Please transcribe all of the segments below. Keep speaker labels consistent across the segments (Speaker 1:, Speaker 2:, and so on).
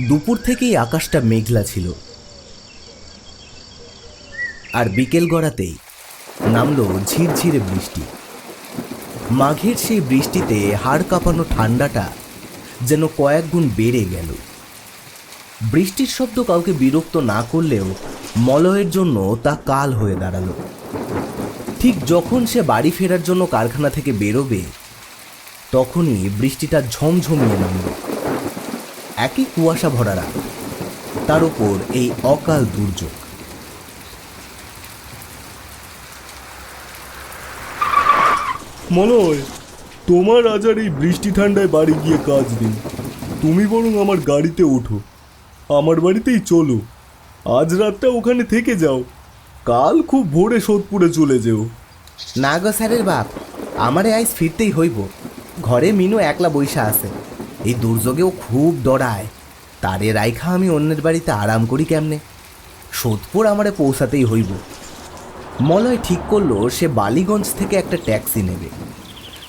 Speaker 1: দুপুর থেকেই আকাশটা মেঘলা ছিল, আর বিকেল গড়াতেই নামলো ঝিরঝিরে বৃষ্টি। মাঘের সেই বৃষ্টিতে হাড় কাঁপানো ঠান্ডাটা যেন কয়েক গুণ বেড়ে গেল। বৃষ্টির শব্দ কাউকে বিরক্ত না করলেও মলয়ের জন্য তা কাল হয়ে দাঁড়ালো। ঠিক যখন সে বাড়ি ফেরার জন্য কারখানা থেকে বেরোবে, তখনই বৃষ্টিটা ঝমঝমিয়ে নামল। একই কুয়াশা ভরা রাত, তার উপর এই অকাল দুর্যোগ।
Speaker 2: মলয়, তোমার আজ আর এই বৃষ্টি ঠান্ডায় বাড়ি গিয়ে কাজ নেই। তুমি বরং আমার গাড়িতে ওঠো, আমার বাড়িতেই চলো। আজ রাতটা ওখানে থেকে যাও, কাল খুব ভোরে সোদপুরে চলে যেও।
Speaker 1: না গো স্যারের বাপ, আমারে আইস ফিরতেই হইব। ঘরে মিনু একলা বৈশা আছে, এই দুর্যোগেও খুব ডরায়। তারে রাইখা আমি অন্যের বাড়িতে আরাম করি কেমনে? সোদপুর আমারে পৌঁছাতেই হইব। মলয় ঠিক করলো সে বালিগঞ্জ থেকে একটা ট্যাক্সি নেবে,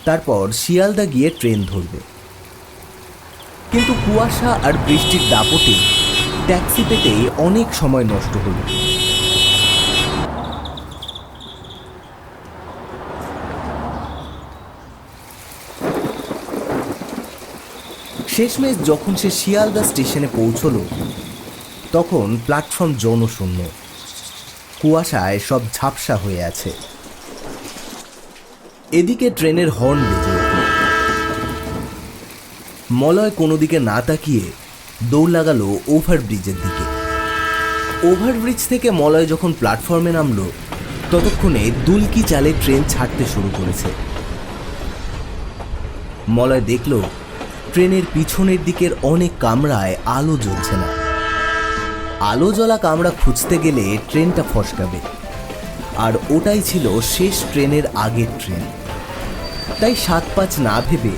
Speaker 1: তারপর শিয়ালদা গিয়ে ট্রেন ধরবে। কিন্তু কুয়াশা আর বৃষ্টির দাপটে ট্যাক্সি পেতেই অনেক সময় নষ্ট হলো। শেষমেশ যখন সে শিয়ালদা স্টেশনে পৌঁছলো, তখন প্ল্যাটফর্ম জনশূন্য। কুয়াশায় সব ঝাপসা হয়ে আছে। এদিকে ট্রেনের হর্ন বেজে উঠল। মলয় কোনো দিকে না তাকিয়ে দৌড় লাগালো ওভারব্রিজের দিকে। ওভারব্রিজ থেকে মলয় যখন প্ল্যাটফর্মে নামলো, ততক্ষণে দুলকি চালে ট্রেন ছাড়তে শুরু করেছে। মলয় দেখল ট্রেনের পিছনের দিকের অনেক কামরায় আলো জ্বলছে না। আলো জ্বলা কামরা খুঁজতে গেলে ট্রেনটা ফসকাবে, আর ওটাই ছিল শেষ ট্রেনের আগের ট্রেন। তাই ৭-৫ না ভেবে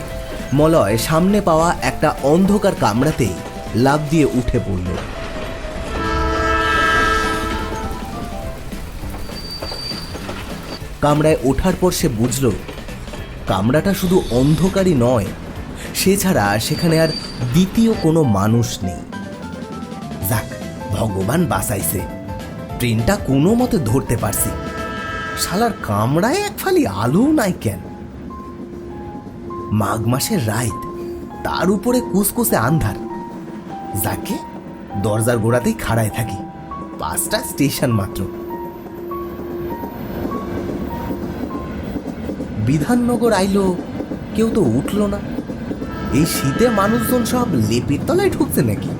Speaker 1: মলয় সামনে পাওয়া একটা অন্ধকার কামরাতেই লাফ দিয়ে উঠে পড়ল। কামরায় ওঠার পর সে বুঝল কামরাটা শুধু অন্ধকারই নয়, সে ছাড়া সেখানে আর দ্বিতীয় কোনো মানুষ নেই। যাক, ভগবান বাঁচাইছে, ট্রেনটা কোনো মতে ধরতে পারছি। শালার কামরায় এক ফালি আলো নাই কেন? মাঘ মাসের রাত, তার উপরে কুসকুসে আন্ধার। যাকে দরজার গোড়াতেই খাড়ায় থাকি, 5টা স্টেশন মাত্র। বিধাননগর আইলো, কেউ তো উঠল না। এই শীতে মানুষজন সব লেপের তলায় ঢুকছে নাকি?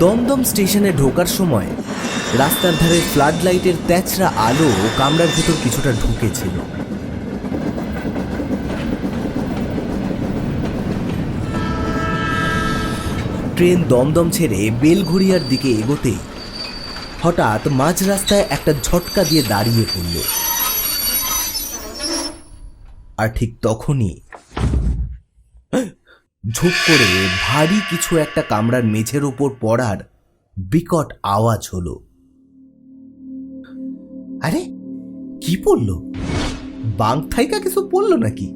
Speaker 1: দমদম স্টেশনে ঢোকার সময় রাস্তার ধারে ফ্লাড লাইটের তেছরা আলো কামরার ভেতর কিছুটা ঢুকেছিল। ট্রেন দমদম ছেড়ে বেলঘড়িয়ার দিকে এগোতেই হঠাৎ মাঝ রাস্তায় একটা ঝটকা দিয়ে দাঁড়িয়ে পড়ল। আর ঠিক তখনই ঝুপ করে ভারী কিছু একটা কামরার মেঝের উপর পড়ার বিকট আওয়াজ হলো। আরে কি পড়ল? বাং থাইকা কিছু পড়লো নাকি?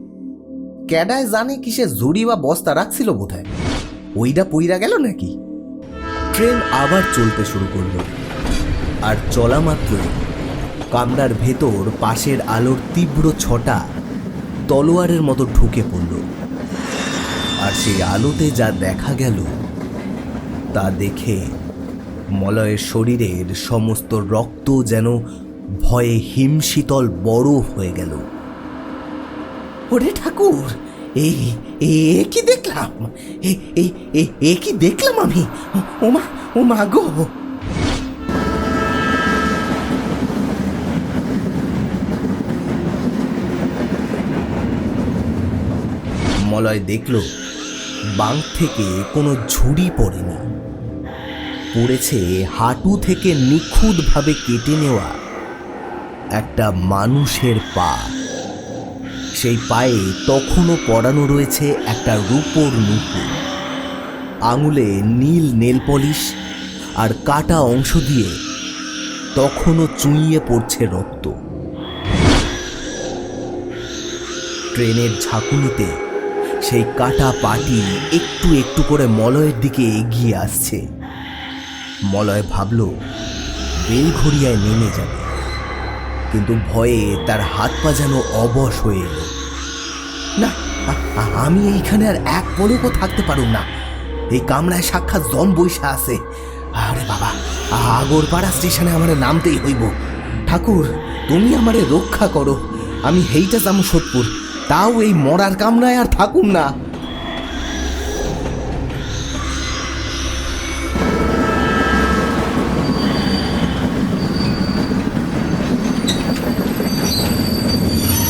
Speaker 1: ক্যাডায় জানে কিসে জড়ি বা বস্তা রাখছিল বোধহয়, ওইটা পইরা গেল নাকি? ট্রেন আবার চলতে শুরু করলো, আর চলা মাত্রই কামরার ভেতর পাশের আলোর তীব্র ছটা তলোয়ারের মতো ঢুকে পড়ল। আর সেই আলোতে যা দেখা গেল তা দেখে মলয়ের শরীরের সমস্ত রক্ত যেন ভয়ে হিমশীতল বরফ হয়ে গেল। ওরে ঠাকুর, কি দেখলাম? কি দেখলাম আমি? ও মা গো! মলয় দেখল বাং থেকে কোনো ঝুড়ি পড়েনি, পড়েছে হাঁটু থেকে নিখুঁতভাবে কেটে নেওয়া একটা মানুষের পা। সেই পায়ে তখনও পরানো রয়েছে একটা রূপোর নুপুর, আঙুলে নীল নেল পলিশ, আর কাটা অংশ দিয়ে তখনও চুইয়ে পড়ছে রক্ত। ট্রেনের ঝাঁকুনিতে সেই কাটা পাটি একটু একটু করে মলয়ের দিকে এগিয়ে আসছে। মলয় ভাবল বেলঘড়িয়ায় নেমে যাবে, কিন্তু ভয়ে তার হাত পা যেন অবশ হয়ে এলো। না, আমি এইখানে আর এক পলকও থাকতে পারুম না। এই কামরায় সাক্ষাৎ জন বৈশা আছে। আরে বাবা, আগরপাড়া স্টেশনে আমার নামতেই হইব। ঠাকুর, তুমি আমারে রক্ষা করো। আমি হেইটা যাবো সোদপুর, তাও এই মরার কামরায় আর থাকুম না।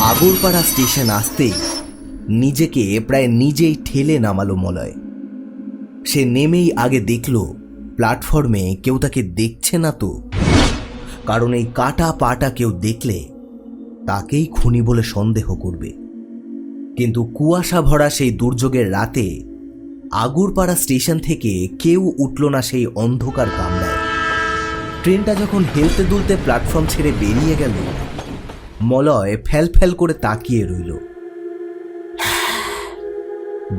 Speaker 1: আগরপাড়া স্টেশন আসতেই নিজেকে প্রায় নিজেই ঠেলে নামালো মলয়। সে নেমেই আগে দেখল প্ল্যাটফর্মে কেউ তাকে দেখছে না তো, কারণ এই কাটা পাটা কেউ দেখলে তাকেই খুনি বলে সন্দেহ করবে। কিন্তু কুয়াশা ভরা সেই দুর্যোগের রাতে আগরপাড়া স্টেশন থেকে কেউ উঠল না সেই অন্ধকার কামরায়। ট্রেনটা যখন হেলতে দুলতে প্ল্যাটফর্ম ছেড়ে বেরিয়ে গেল, মলয় ফ্যাল ফ্যাল করে তাকিয়ে রইল।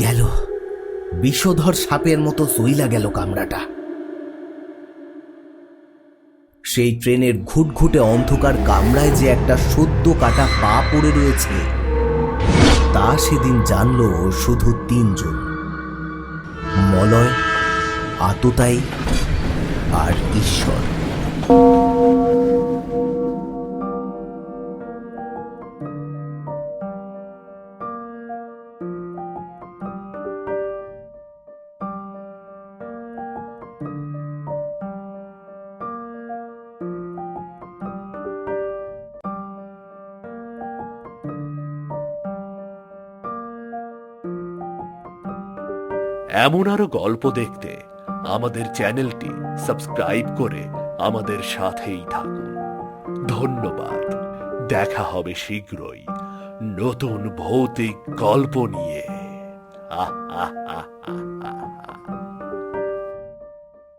Speaker 1: গেল, বিষধর সাপের মতো সইলা গেল কামরাটা। সেই ট্রেনের ঘুটঘুটে অন্ধকার কামরায় যে একটা সদ্য কাটা পা পড়ে রয়েছে তা সেদিন জানল শুধু 3 জন: মলয়, আততায়ী আর ঈশ্বর।
Speaker 3: এমন আরো গল্প দেখতে আমাদের চ্যানেলটি সাবস্ক্রাইব করে আমাদের সাথেই থাকুন। ধন্যবাদ। দেখা হবে শীঘ্রই নতুন ভৌতিক গল্প নিয়ে। আহ আহ আহ আহ।